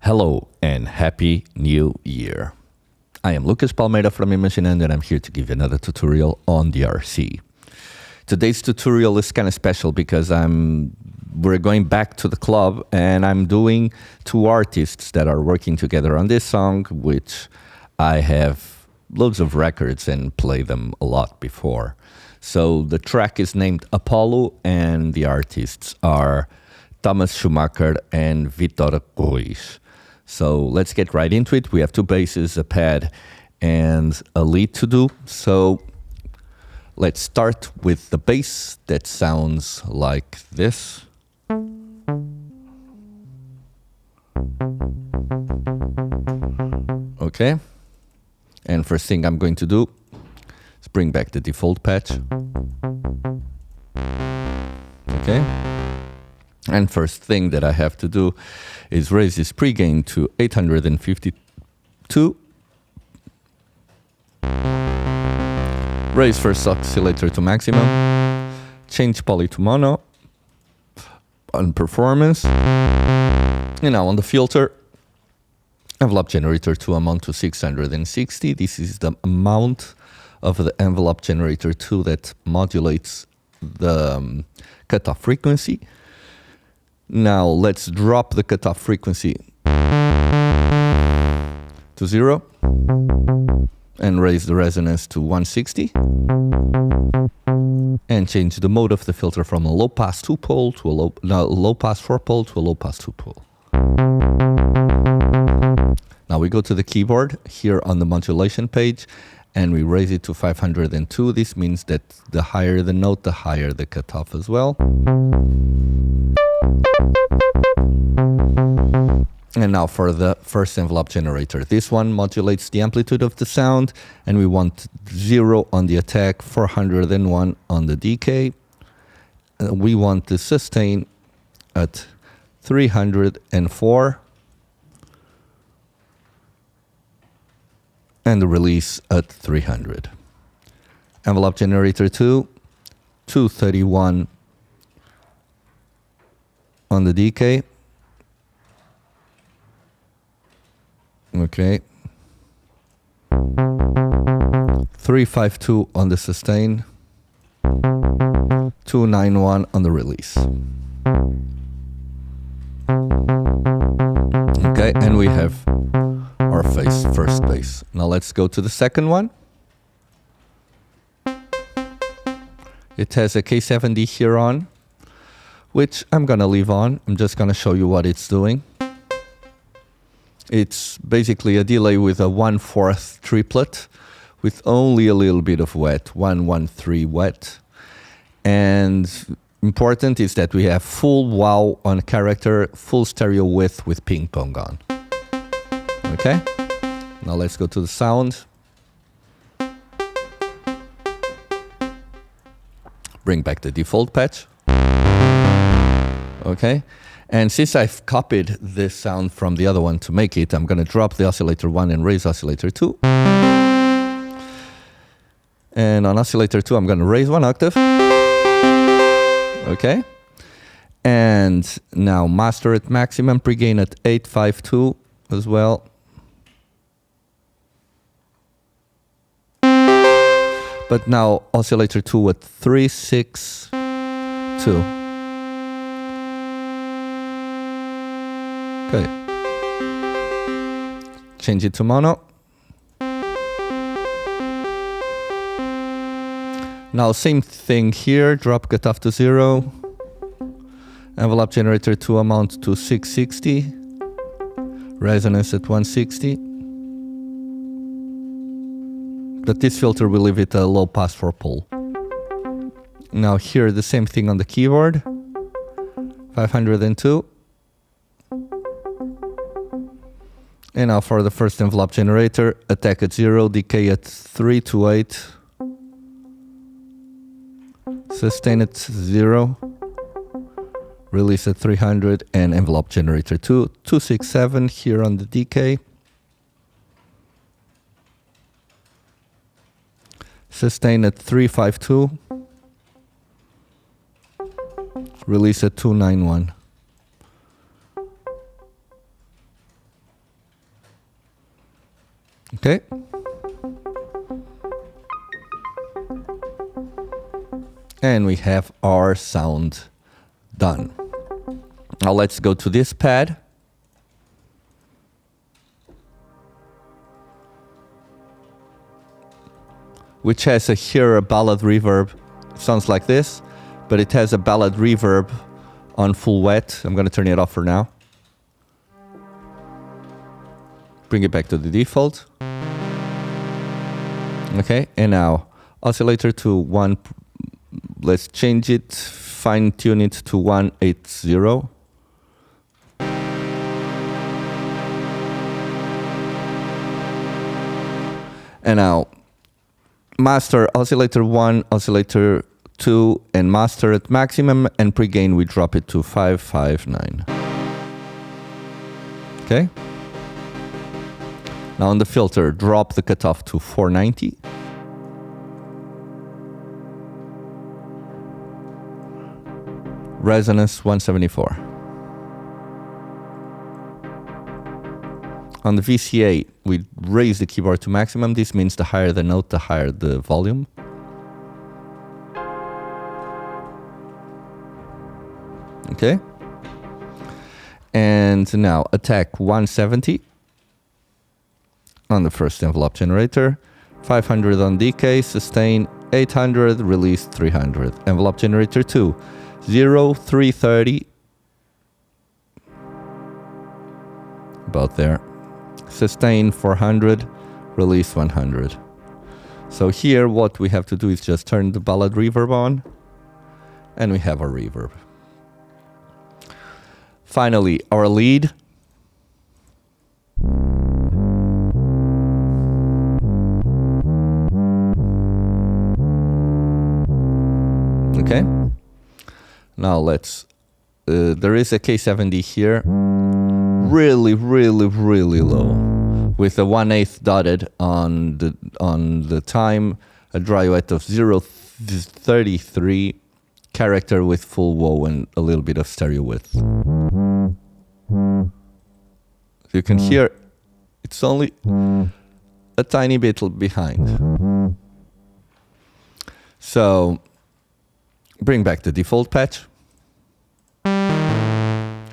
Hello and Happy New Year. I am Lucas Palmeira from Imaginando and I'm here to give you another tutorial on the RC. Today's tutorial is kind of special because we're going back to the club and I'm doing two artists that are working together on this song, which I have loads of records and play them a lot before. So the track is named Apollo and the artists are Thomas Schumacher and Vitor Ruiz. So let's get right into it. We have two basses, a pad, and a lead to do. So let's start with the bass that sounds like this. Okay. And first thing I'm going to do is bring back the default patch. Okay. And first thing that I have to do is raise this pregain to 852. Raise first oscillator to maximum. Change poly to mono. On performance. And now on the filter, envelope generator to amount to 660. This is the amount of the envelope generator 2 that modulates the cutoff frequency. Now let's drop the cutoff frequency to 0 and raise the resonance to 160 and change the mode of the filter from a low pass 2-pole to a low pass 4-pole to a low pass 2-pole. Now we go to the keyboard here on the modulation page and we raise it to 502. This means that the higher the note, the higher the cutoff as well. And now for the first envelope generator. This one modulates the amplitude of the sound and we want 0 on the attack, 401 on the decay. We want the sustain at 304 and the release at 300. Envelope generator 2, 231 on the decay. Okay. 352 on the sustain. 291 on the release. Okay, and we have our first bass. Now let's go to the second one. It has a K70 here on, which I'm gonna leave on. I'm just gonna show you what it's doing. It's basically a delay with a 1/4 triplet with only a little bit of wet, 1/1/3 wet. And important is that we have full wow on character, full stereo width with ping pong on. Okay, now let's go to the sound. Bring back the default patch. Okay, and since I've copied this sound from the other one to make it, I'm going to drop the oscillator 1 and raise oscillator 2. And on oscillator 2, I'm going to raise 1 octave. Okay, and now master at maximum, pregain at 852 as well. But now oscillator 2 at 362. Okay. Change it to mono. Now same thing here, drop cutoff to 0. Envelope generator 2 amount to 660. Resonance at 160. But this filter will leave it a low pass 4-pole. Now here the same thing on the keyboard. 502. And now for the first envelope generator, attack at 0, decay at 328. Sustain at 0. Release at 300 and envelope generator 2, 267 here on the decay. Sustain at 352. Release at 291. Okay. And we have our sound done. Now let's go to this pad. Which has here a ballad reverb. It sounds like this, but it has a ballad reverb on full wet. I'm going to turn it off for now. Bring it back to the default. Okay, and now oscillator to 1. Let's change it, fine tune it to 180. And now master oscillator 1, oscillator 2, and master at maximum, and pre-gain we drop it to 559. Okay. Now on the filter, drop the cutoff to 490. Resonance 174. On the VCA, we raise the keyboard to maximum. This means the higher the note, the higher the volume. Okay. And now attack 170 on the first envelope generator, 500 on decay, sustain 800, release 300. Envelope generator 2, 0, 330, about there. Sustain 400, release 100. So here what we have to do is just turn the ballad reverb on, and we have our reverb. Finally, our lead. Okay. Now let's, there is a K70 here, really low, with a 1/8 dotted on the time, a dry wet of 0.33, character with full whoa and a little bit of stereo width. You can hear it's only a tiny bit behind. So bring back the default patch.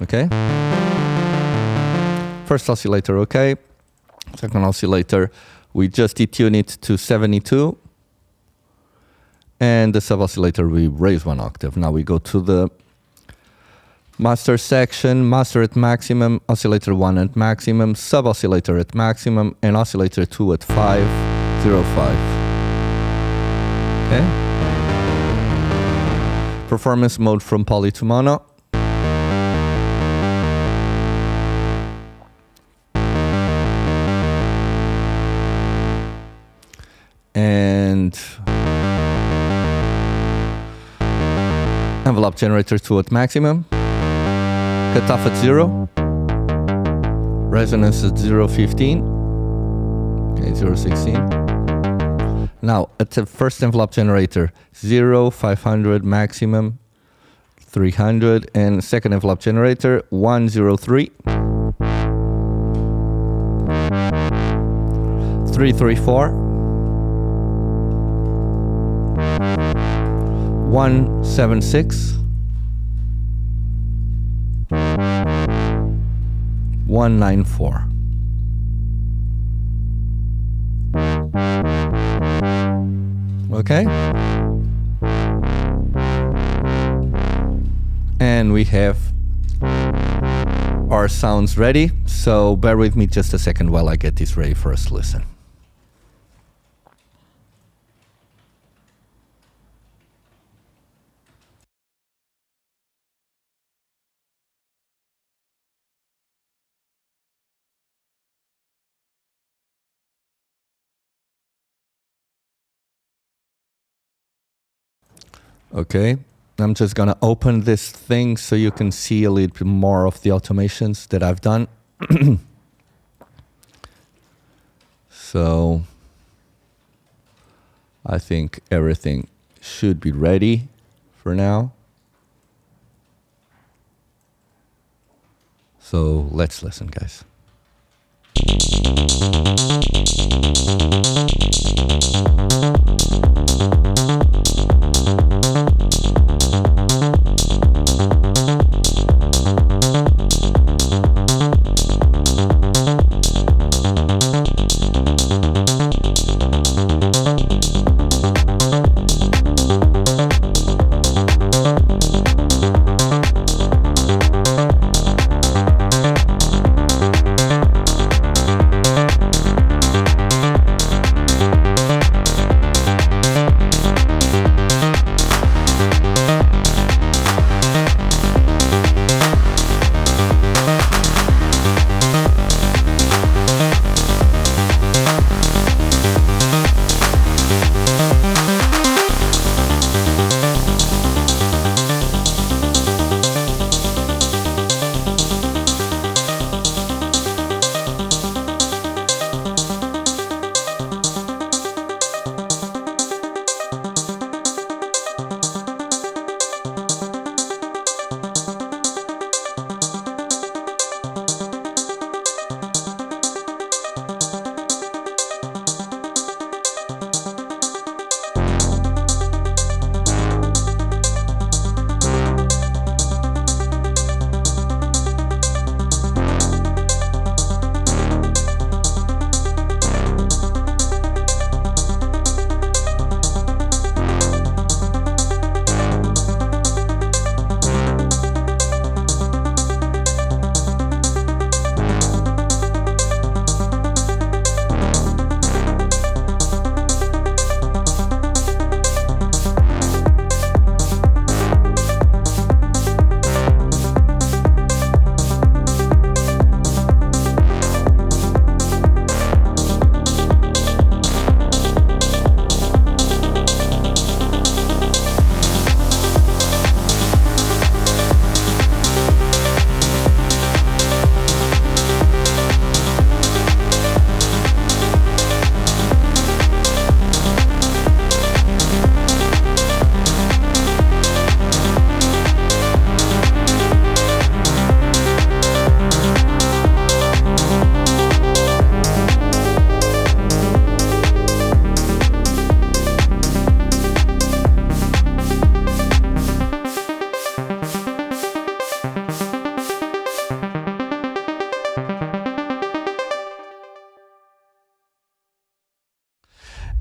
Okay. First oscillator, okay. Second oscillator, we just detune it to 72. And the sub oscillator, we raise 1 octave. Now we go to the master section, master at maximum, oscillator 1 at maximum, sub oscillator at maximum, and oscillator 2 at 505. Okay. Performance mode from poly to mono. And envelope generator 2 at maximum. Cutoff at 0. Resonance at 0.15. Okay, 0.16. Now, at the first envelope generator, 0, 500, maximum, 300, and second envelope generator, 103, 334, 176, 194. Okay. And we have our sounds ready. So bear with me just a second while I get this ready for us to listen. Okay, I'm just gonna open this thing so you can see a little bit more of the automations that I've done. So I think everything should be ready for now. So let's listen, guys.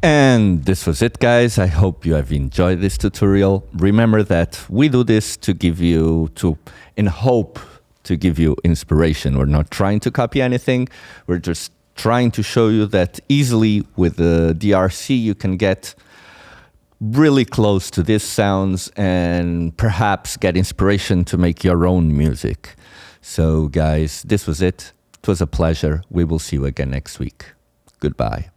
And this was it, guys. I hope you have enjoyed this tutorial. Remember that we do this to give you, in hope to give you inspiration. We're not trying to copy anything. We're just trying to show you that easily with the DRC you can get really close to these sounds and perhaps get inspiration to make your own music. So guys, this was it. It was a pleasure. We will see you again next week. Goodbye.